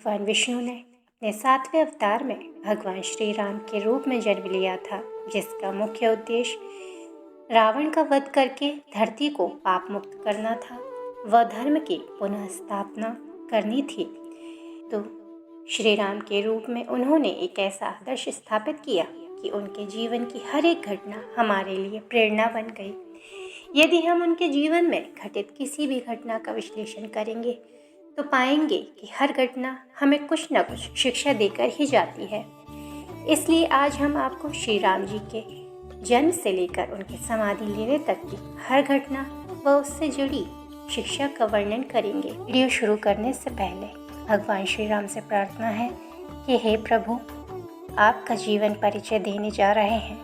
भगवान विष्णु ने अपने 7वें अवतार में भगवान श्री राम के रूप में जन्म लिया था, जिसका मुख्य उद्देश्य रावण का वध करके धरती को पाप मुक्त करना था। वह धर्म की पुनः स्थापना करनी थी। तो श्री राम के रूप में उन्होंने एक ऐसा आदर्श स्थापित किया कि उनके जीवन की हर एक घटना हमारे लिए प्रेरणा बन गई। यदि हम उनके जीवन में घटित किसी भी घटना का विश्लेषण करेंगे तो पाएंगे कि हर घटना हमें कुछ न कुछ शिक्षा देकर ही जाती है। इसलिए आज हम आपको श्री राम जी के जन्म से लेकर उनके समाधि लेने तक की हर घटना व उससे जुड़ी शिक्षा का वर्णन करेंगे। वीडियो शुरू करने से पहले भगवान श्री राम से प्रार्थना है कि हे प्रभु, आपका जीवन परिचय देने जा रहे हैं,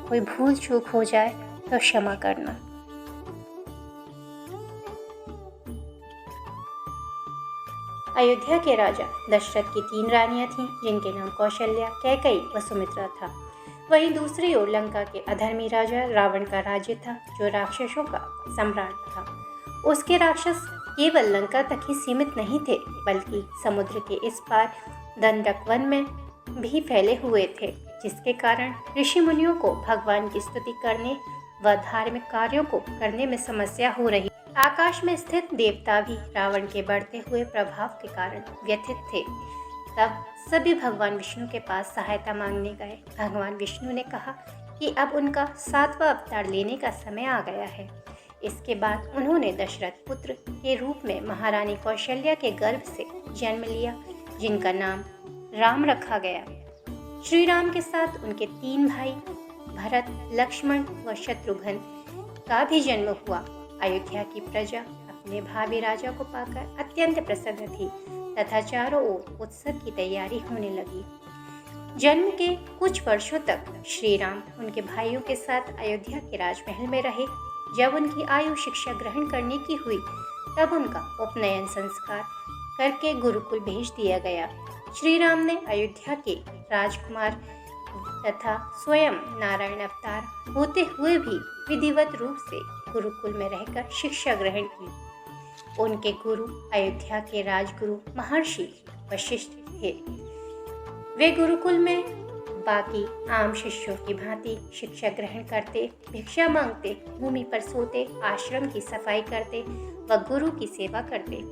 कोई भूल चूक हो जाए तो क्षमा करना। अयोध्या के राजा दशरथ की 3 रानियां थीं, जिनके नाम कौशल्या, कैकेयी व सुमित्रा था। वहीं दूसरी ओर लंका के अधर्मी राजा रावण का राज्य था, जो राक्षसों का सम्राट था। उसके राक्षस केवल लंका तक ही सीमित नहीं थे, बल्कि समुद्र के इस पार दंडक वन में भी फैले हुए थे, जिसके कारण ऋषि मुनियों को भगवान की स्तुति करने व धार्मिक कार्यों को करने में समस्या हो रही। आकाश में स्थित देवता भी रावण के बढ़ते हुए प्रभाव के कारण व्यथित थे। तब सभी भगवान विष्णु के पास सहायता मांगने गए। भगवान विष्णु ने कहा कि अब उनका 7वां अवतार लेने का समय आ गया है। इसके बाद उन्होंने दशरथ पुत्र के रूप में महारानी कौशल्या के गर्भ से जन्म लिया, जिनका नाम राम रखा गया। श्री राम के साथ उनके 3 भाई भरत, लक्ष्मण व शत्रुघ्न का भी जन्म हुआ। अयोध्या की प्रजा अपने भावी राजा को पाकर अत्यंत प्रसन्न थी तथा चारों ओर उत्सव की तैयारी होने लगी। जन्म के कुछ वर्षों तक श्री राम उनके भाइयों के साथ अयोध्या के राजमहल में रहे। जब उनकी आयु शिक्षा ग्रहण करने की हुई, तब उनका उपनयन संस्कार करके गुरुकुल भेज दिया गया। श्री राम ने अयोध्या के राजकुमार तथा स्वयं नारायण अवतार होते हुए भी विधिवत रूप से गुरुकुल में रहकर शिक्षा ग्रहण की। उनके गुरु अयोध्या के राजगुरु महर्षि वशिष्ठ थे। वे गुरुकुल में बाकी आम शिष्यों की भांति शिक्षा ग्रहण करते, भिक्षा मांगते, भूमि पर सोते, आश्रम की सफाई करते व गुरु की सेवा करते।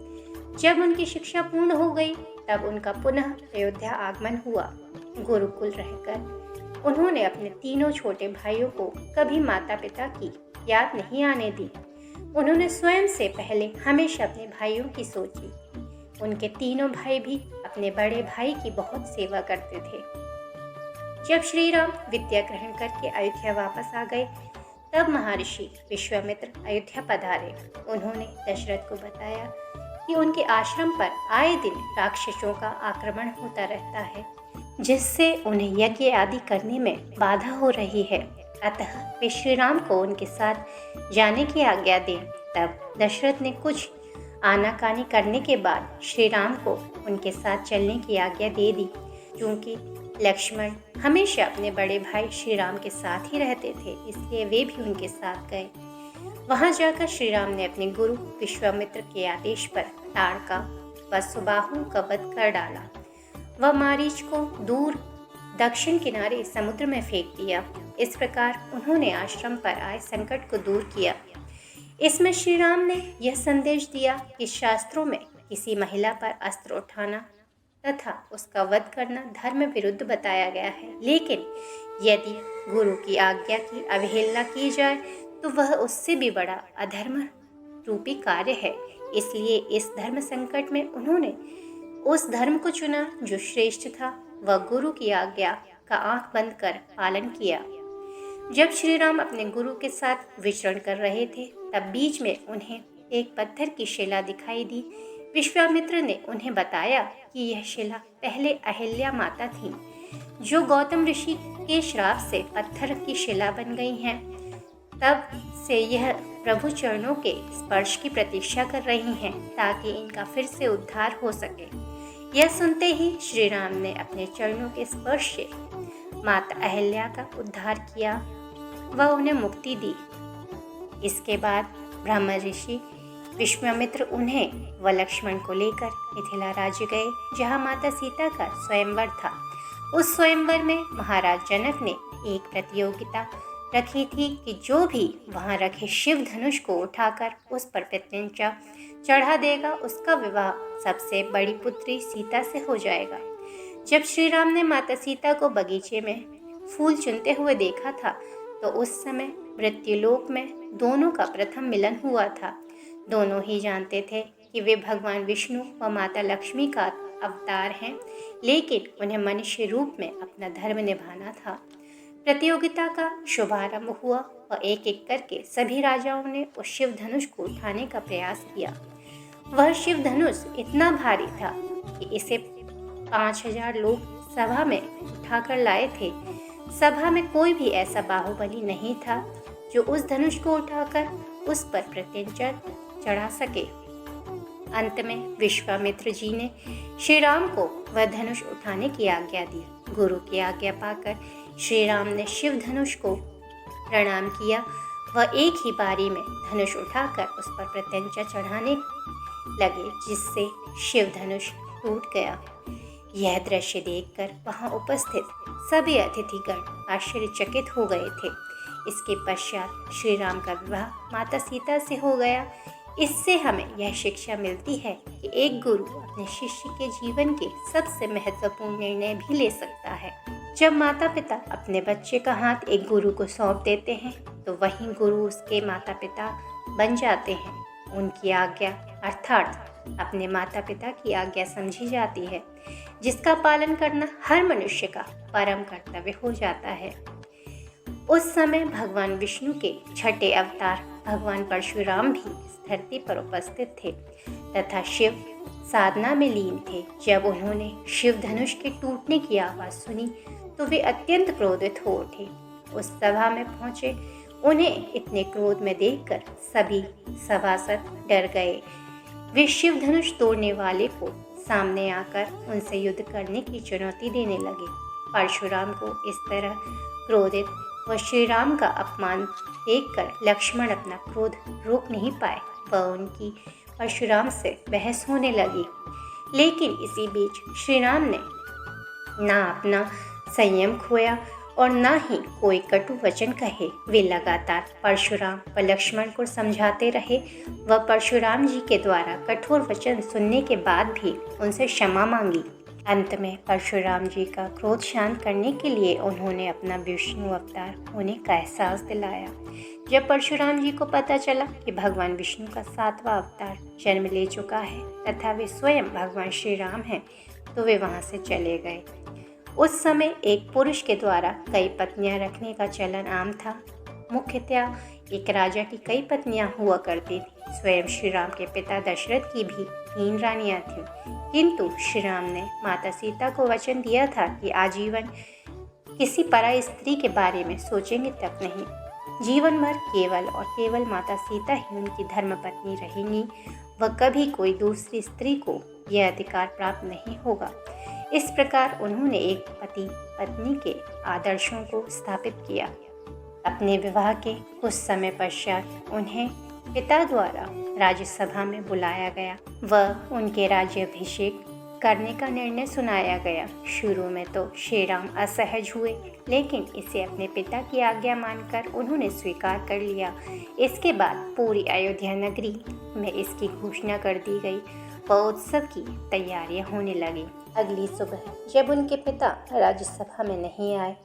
जब उनकी शिक्षा पूर्ण हो गई, तब उनका पुनः अयोध्या आगमन हुआ। गुरुकुल रहकर उन्होंने अपने 3 छोटे भाइयों को कभी माता पिता की याद नहीं आने दी। उन्होंने स्वयं से पहले हमेशा अपने भाइयों की सोची। उनके 3 भाई भी अपने बड़े भाई की बहुत सेवा करते थे। जब श्री राम विद्या ग्रहण करके अयोध्या वापस आ गए, तब महर्षि विश्वामित्र अयोध्या पधारे। उन्होंने दशरथ को बताया कि उनके आश्रम पर आए दिन राक्षसों का आक्रमण होता रहता है, जिससे उन्हें यज्ञ आदि करने में बाधा हो रही है। अतः वे श्री राम को उनके साथ जाने की आज्ञा दें। तब दशरथ ने कुछ आनाकानी करने के बाद श्री राम को उनके साथ चलने की आज्ञा दे दी। क्योंकि लक्ष्मण हमेशा अपने बड़े भाई श्री राम के साथ ही रहते थे, इसलिए वे भी उनके साथ गए। वहां जाकर श्री राम ने अपने गुरु विश्वामित्र के आदेश पर ताड़का व सुबाहु का वध कर डाला व मारीच को दूर दक्षिण किनारे समुद्र में फेंक दिया। इस प्रकार उन्होंने आश्रम पर आए संकट को दूर किया। इसमें श्री राम ने यह संदेश दिया कि शास्त्रों में किसी महिला पर अस्त्र उठाना तथा उसका वध करना धर्म विरुद्ध बताया गया है, लेकिन यदि गुरु की आज्ञा की अवहेलना की जाए तो वह उससे भी बड़ा अधर्म रूपी कार्य है। इसलिए इस धर्म संकट में उन्होंने उस धर्म को चुना जो श्रेष्ठ था व गुरु की आज्ञा का आंख बंद कर पालन किया। जब श्री राम अपने गुरु के साथ विचरण कर रहे थे, तब बीच में उन्हें एक पत्थर की शिला दिखाई दी। विश्वामित्र ने उन्हें बताया कि यह शिला पहले अहिल्या माता थी, जो गौतम ऋषि के श्राप से पत्थर की शिला बन गई हैं। तब से यह प्रभु चरणों के स्पर्श की प्रतीक्षा कर रही हैं, ताकि इनका फिर से उद्धार हो सके। यह सुनते ही श्री राम ने अपने चरणों के स्पर्श से माता अहिल्या का उद्धार किया व उन्हें मुक्ति दी। इसके बाद ब्रह्म ऋषि विश्वामित्र उन्हें व लक्ष्मण को लेकर मिथिला राज्य गए, जहाँ माता सीता का स्वयंवर था। उस स्वयंवर में महाराज जनक ने एक प्रतियोगिता रखी थी कि जो भी वहां रखे शिव धनुष को उठाकर उस पर प्रत्यंचा चढ़ा देगा, उसका विवाह सबसे बड़ी पुत्री सीता से हो जाएगा। जब श्री राम ने माता सीता को बगीचे में फूल चुनते हुए देखा था, तो उस समय मृत्युलोक में दोनों का प्रथम मिलन हुआ था। दोनों ही जानते थे कि वे भगवान विष्णु व माता लक्ष्मी का अवतार हैं, लेकिन उन्हें मनुष्य रूप में अपना धर्म निभाना था। प्रतियोगिता का शुभारंभ हुआ और एक एक करके सभी राजाओं ने उस शिव धनुष को उठाने का प्रयास किया। वह शिव धनुष इतना भारी था कि इसे 5000 लोग सभा में उठाकर लाए थे। सभा में कोई भी ऐसा बाहुबली नहीं था जो उस धनुष को उठाकर उस पर प्रत्यंचा चढ़ा सके। अंत में विश्वामित्र जी ने श्री राम को वह धनुष उठाने की आज्ञा दी। गुरु की आज्ञा पाकर श्री राम ने शिव धनुष को प्रणाम किया। वह एक ही बारी में धनुष उठाकर उस पर प्रत्यंचा चढ़ाने लगे, जिससे शिव धनुष टूट गया। यह दृश्य देखकर वहां उपस्थित सभी अतिथिगण आश्चर्यचकित हो गए थे। इसके पश्चात श्री राम का विवाह माता सीता से हो गया। इससे हमें यह शिक्षा मिलती है कि एक गुरु अपने शिष्य के जीवन के सबसे महत्वपूर्ण निर्णय भी ले सकता है। जब माता पिता अपने बच्चे का हाथ एक गुरु को सौंप देते हैं, तो वहीं गुरु उसके माता पिता बन जाते हैं। उनकी आज्ञा अर्थात अपने माता पिता की आज्ञा समझी जाती है, जिसका पालन करना हर मनुष्य का परम कर्तव्य हो जाता है। उस समय भगवान विष्णु के छठे अवतार भगवान परशुराम भी इस धरती पर उपस्थित थे तथा शिव साधना में लीन थे। जब उन्होंने शिव धनुष के टूटने की आवाज़ सुनी, तो वे अत्यंत क्रोधित हो उठे। उस सभा में पहुंचे उन्हें इतने क्रोध में देखकर सभी सभासद डर गए। वे शिव धनुष तोड़ने वाले को सामने आकर उनसे युद्ध करने की चुनौती देने लगे। परशुराम को इस तरह क्रोधित व श्री राम का अपमान देखकर लक्ष्मण अपना क्रोध रोक नहीं पाए। वह उनकी परशुराम से बहस होने लगी, लेकिन इसी बीच श्री राम ने ना अपना संयम खोया और ना ही कोई कटु वचन कहे। वे लगातार परशुराम व लक्ष्मण को समझाते रहे। वह परशुराम जी के द्वारा कठोर वचन सुनने के बाद भी उनसे क्षमा मांगी। अंत में परशुराम जी का क्रोध शांत करने के लिए उन्होंने अपना विष्णु अवतार होने का एहसास दिलाया। जब परशुराम जी को पता चला कि भगवान विष्णु का 7वां अवतार जन्म ले चुका है तथा वे स्वयं भगवान श्री राम हैं, तो वे वहां से चले गए। उस समय एक पुरुष के द्वारा कई पत्नियां रखने का चलन आम था। मुख्यतया एक राजा की कई पत्नियां हुआ करती थी। स्वयं श्री राम के पिता दशरथ की भी 3 रानियां थीं, किंतु श्री राम ने माता सीता को वचन दिया था कि आजीवन किसी पराई स्त्री के बारे में सोचेंगे तक नहीं। जीवन भर केवल और केवल माता सीता ही उनकी धर्मपत्नी रहेंगी। वह कभी कोई दूसरी स्त्री को यह अधिकार प्राप्त नहीं होगा। इस प्रकार उन्होंने एक पति पत्नी के आदर्शों को स्थापित किया। अपने विवाह के कुछ समय पश्चात उन्हें पिता द्वारा राज्यसभा में बुलाया गया व उनके राज्याभिषेक करने का निर्णय सुनाया गया। शुरू में तो श्री राम असहज हुए, लेकिन इसे अपने पिता की आज्ञा मानकर उन्होंने स्वीकार कर लिया। इसके बाद पूरी अयोध्या नगरी में इसकी घोषणा कर दी गई व उत्सव की तैयारियां होने लगी। अगली सुबह जब उनके पिता राज्यसभा में नहीं आए,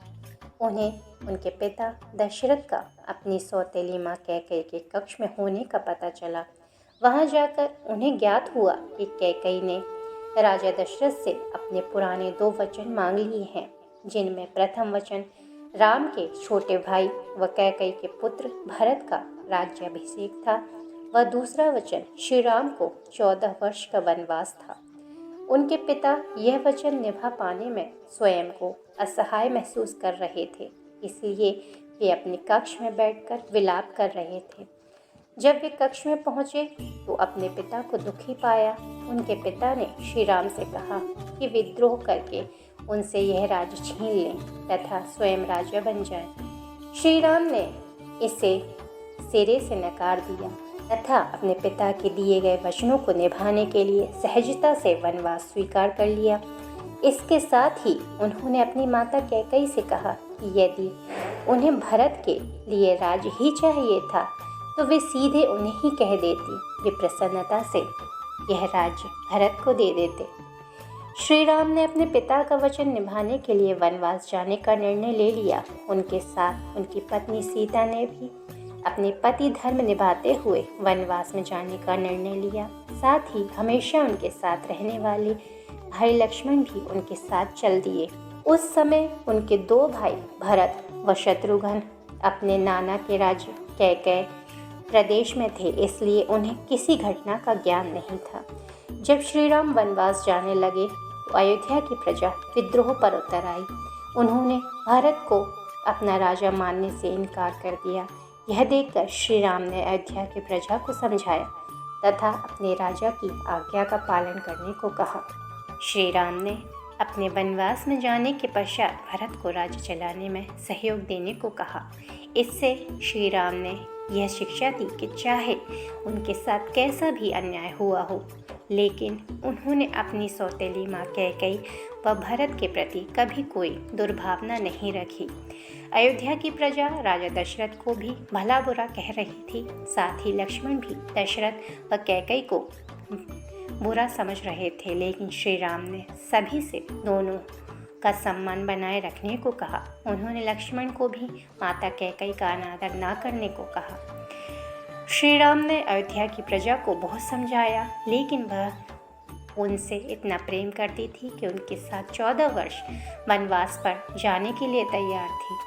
उन्हें उनके पिता दशरथ का अपनी सौतेली माँ कैकेयी के कक्ष में होने का पता चला। वहां जाकर उन्हें ज्ञात हुआ कि कैकेयी ने राजा दशरथ से अपने पुराने 2 वचन मांग लिए हैं, जिनमें प्रथम वचन राम के छोटे भाई व कैकेयी के पुत्र भरत का राज्याभिषेक था व दूसरा वचन श्री राम को 14 वर्ष का वनवास था। उनके पिता यह वचन निभा पाने में स्वयं को असहाय महसूस कर रहे थे, इसलिए वे अपने कक्ष में बैठकर विलाप कर रहे थे। जब वे कक्ष में पहुंचे तो अपने पिता को दुखी पाया। उनके पिता ने श्री राम से कहा कि विद्रोह करके उनसे यह राज्य छीन लें तथा स्वयं राजा बन जाएं। श्री राम ने इसे सिरे से नकार दिया। तथा अपने पिता के दिए गए वचनों को निभाने के लिए सहजता से वनवास स्वीकार कर लिया। इसके साथ ही उन्होंने अपनी माता कैकेयी से कहा कि यदि उन्हें भरत के लिए राज ही चाहिए था तो वे सीधे उन्हें ही कह देती। वे प्रसन्नता से यह राज्य भरत को दे देते। श्री राम ने अपने पिता का वचन निभाने के लिए वनवास जाने का निर्णय ले लिया। उनके साथ उनकी पत्नी सीता ने भी अपने पति धर्म निभाते हुए वनवास में जाने का निर्णय लिया। साथ ही हमेशा उनके साथ रहने वाले भाई लक्ष्मण भी उनके साथ चल दिए। उस समय उनके दो भाई भरत व शत्रुघ्न अपने नाना के राज्य कैकेय प्रदेश में थे, इसलिए उन्हें किसी घटना का ज्ञान नहीं था। जब श्री राम वनवास जाने लगे तो अयोध्या की प्रजा विद्रोह पर उतर आई। उन्होंने भरत को अपना राजा मानने से इनकार कर दिया। यह देखकर श्री राम ने अयोध्या की प्रजा को समझाया तथा अपने राजा की आज्ञा का पालन करने को कहा। श्री राम ने अपने वनवास में जाने के पश्चात भरत को राज्य चलाने में सहयोग देने को कहा। इससे श्री राम ने यह शिक्षा दी कि चाहे उनके साथ कैसा भी अन्याय हुआ हो, लेकिन उन्होंने अपनी सौतेली माँ कैकेयी व भरत के प्रति कभी कोई दुर्भावना नहीं रखी। अयोध्या की प्रजा राजा दशरथ को भी भला बुरा कह रही थी। साथ ही लक्ष्मण भी दशरथ व कैकेयी को बुरा समझ रहे थे, लेकिन श्री राम ने सभी से दोनों का सम्मान बनाए रखने को कहा। उन्होंने लक्ष्मण को भी माता कैकेयी का अनादर न करने को कहा। श्री राम ने अयोध्या की प्रजा को बहुत समझाया, लेकिन वह उनसे इतना प्रेम करती थी कि उनके साथ 14 वर्ष वनवास पर जाने के लिए तैयार थी।